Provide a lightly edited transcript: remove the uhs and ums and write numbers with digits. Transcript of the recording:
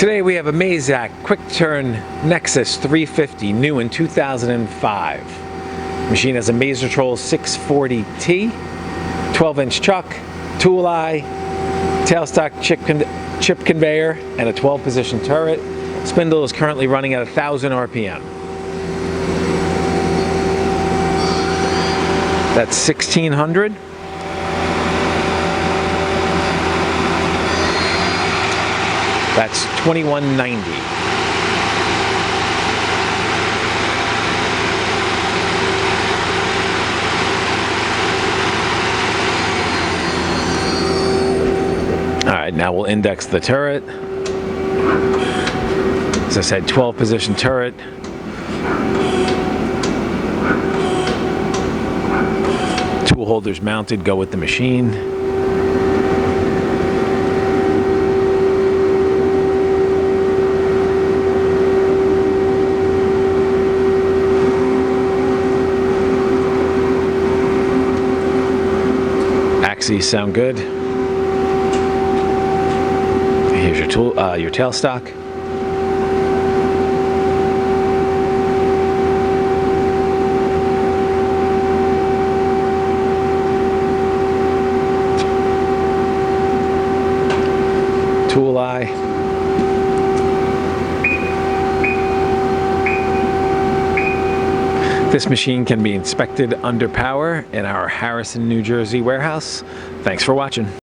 Today we have a Mazak quick turn Nexus 350, new in 2005. Machine has a Mazatrol 640T, 12-inch chuck, tool eye, tailstock chip conveyor, and a 12-position turret. Spindle is currently running at 1,000 RPM. That's 1,600. That's 2,190. All right, now we'll index the turret. As I said, 12-position turret. Tool holders mounted go with the machine. Axes sound good. Here's your tool, your tailstock. Tool eye. This machine can be inspected under power in our Harrison, New Jersey warehouse. Thanks for watching.